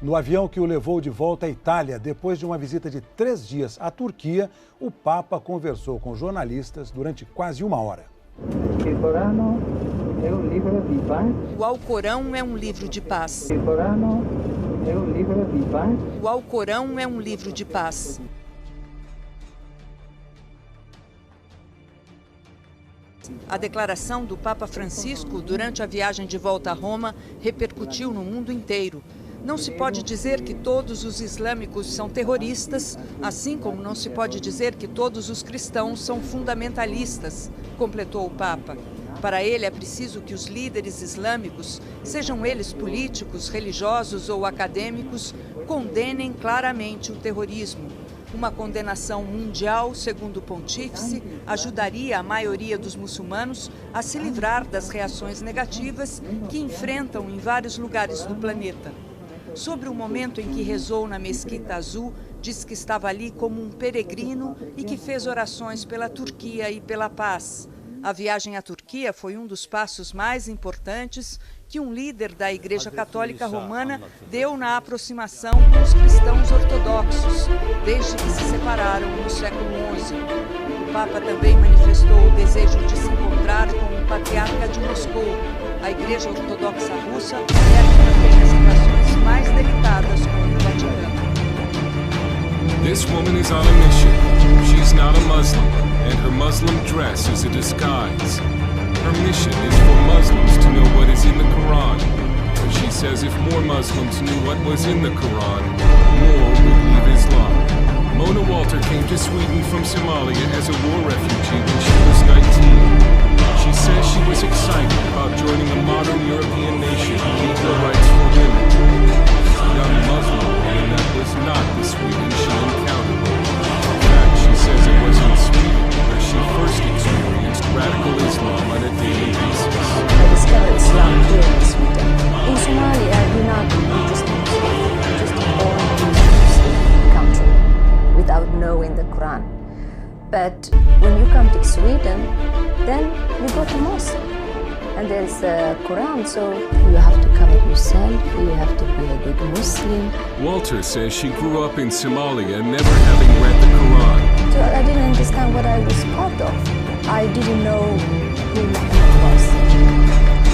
No avião que o levou de volta à Itália, depois de uma visita de 3 dias à Turquia, o Papa conversou com jornalistas durante quase 1 hora. O Alcorão é um livro de paz. O Alcorão é um livro de paz. A declaração do Papa Francisco durante a viagem de volta a Roma repercutiu no mundo inteiro. Não se pode dizer que todos os islâmicos são terroristas, assim como não se pode dizer que todos os cristãos são fundamentalistas, completou o Papa. Para ele é preciso que os líderes islâmicos, sejam eles políticos, religiosos ou acadêmicos, condenem claramente o terrorismo. Uma condenação mundial, segundo o pontífice, ajudaria a maioria dos muçulmanos a se livrar das reações negativas que enfrentam em vários lugares do planeta. Sobre o momento em que rezou na Mesquita Azul, disse que estava ali como um peregrino e que fez orações pela Turquia e pela paz. A viagem à Turquia foi um dos passos mais importantes que um líder da Igreja Católica Romana deu na aproximação com os cristãos ortodoxos, desde que se separaram no século XI. O Papa também manifestou o desejo de se encontrar com o patriarca de Moscou. A Igreja Ortodoxa Russa mantém as relações mais delicadas com o Vaticano. This woman is on a mission. She's not a Muslim, and her Muslim dress is a disguise. Her mission is for Muslims to know what is in the Quran. She says if more Muslims knew what was in the Quran, more would leave Islam. Mona Walter came to Sweden from Somalia as a war refugee when she was 19. She says she was excited about joining a modern European nation with equal rights for women. As a young Muslim woman, that was not the Sweden she encountered. In fact, she says it was in Sweden where she first experienced radical Islam on a daily basis. I discovered Islam here in Sweden. In Somalia, you're not just born in a Muslim country without knowing the Quran. But when you come to Sweden, then you go to mosque. And there's a Quran, so you have to cover yourself, you have to be a good Muslim. Walter says she grew up in Somalia never having read the Quran. So I didn't understand what I was part of. I didn't know who Muhammad was.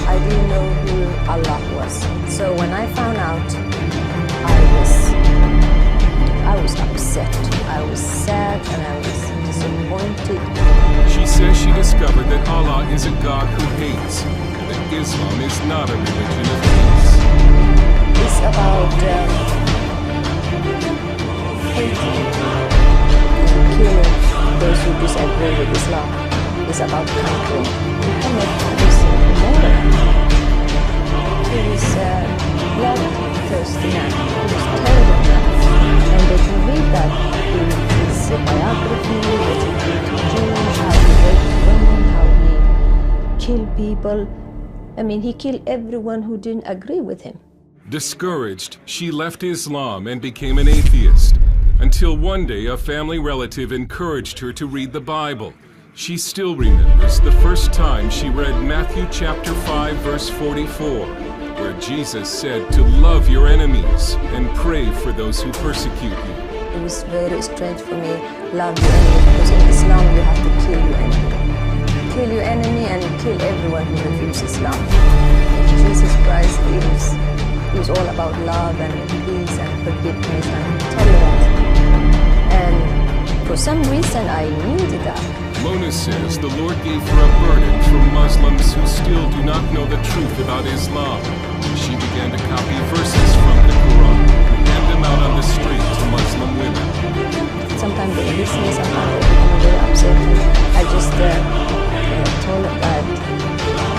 I didn't know who Allah was. So when I found out, I was upset. I was sad and I was disappointed. She says she discovered that Allah is a God who hates, and that Islam is not a religion of peace. It's about hating and killing those who disagree with Islam. It's about conquering. Muhammad is moral. He was a bloodthirsty man. He was a terrible man. And they can read that in his biography, they can read Jews, how he raped women, how he killed people. I mean, he killed everyone who didn't agree with him. Discouraged, she left Islam and became an atheist, until one day a family relative encouraged her to read the Bible. She still remembers the first time she read Matthew chapter 5, verse 44, where Jesus said to love your enemies and pray for those who persecute you. It was very strange for me, love your enemy, because in Islam you have to kill your enemy. Kill your enemy and kill everyone who refuses Islam. Jesus Christ, it was all about love and peace and forgiveness and tolerance. And for some reason I needed that. Mona says the Lord gave her a burden for Muslims who still do not know the truth about Islam. She began to copy verses from the Quran and hand them out on the street to Muslim women. Sometimes they listen, sometimes they become very upset. I just told them that,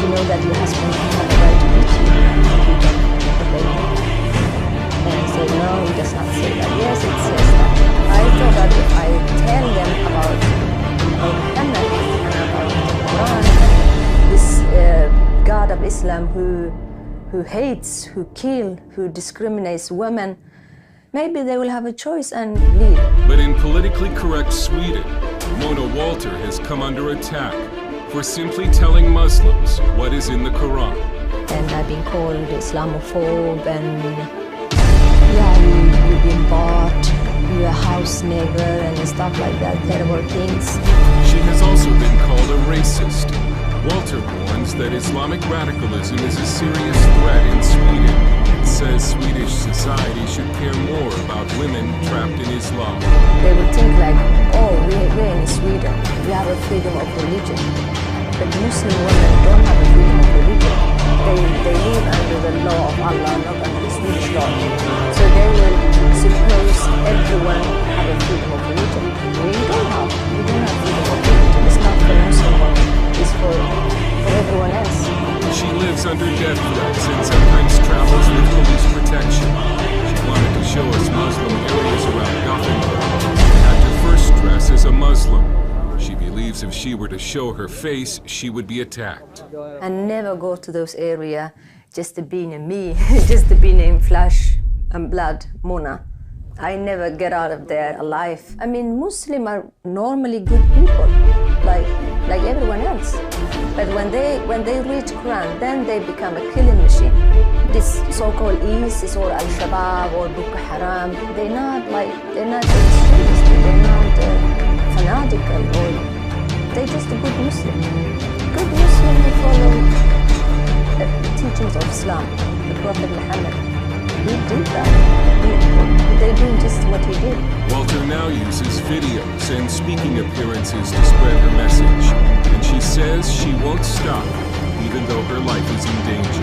you know that your husband has a right to beat you if you don't obey him. And I said, no, it does not say that. Yes, it says that. I thought that if I tell them about Muhammad and about the Quran, this God of Islam who hates, who kills, who discriminates women, maybe they will have a choice and leave. But in politically correct Sweden, Mona Walter has come under attack for simply telling Muslims what is in the Quran. And I've been called Islamophobe and yeah, you've been bought, you're a house nigger and stuff like that, terrible things. She has also been called a racist. Walter warns that Islamic radicalism is a serious threat in Sweden. It says Swedish society should care more about women trapped in Islam. They would think like, oh, we're in Sweden, we have a freedom of religion. But Muslim women don't have a freedom of religion. They live under the law of Allah, not under the Swedish law. So they will suppose everyone have a freedom of religion. We don't have freedom of religion. It's not for Muslim women, it's for everyone else. She lives under death threats and sometimes travels with police protection. She wanted to show us Muslim areas around Gothenburg and had to first dress as a Muslim. She believes if she were to show her face, she would be attacked. And never go to those areas just to be in me, just to be in flesh and blood, Mona. I never get out of there alive. I mean, Muslims are normally good people, like everyone else. But when they reach Quran, then they become a killing machine. This so-called ISIS or Al-Shabaab or Boko Haram, they're not extremists, they're not fanatical, or they're just a good Muslim. Good Muslim who follow the teachings of Islam, the Prophet Muhammad. He did that. They're doing just what he did. Walter now uses videos and speaking appearances to spread her message. And she says she won't stop, even though her life is in danger.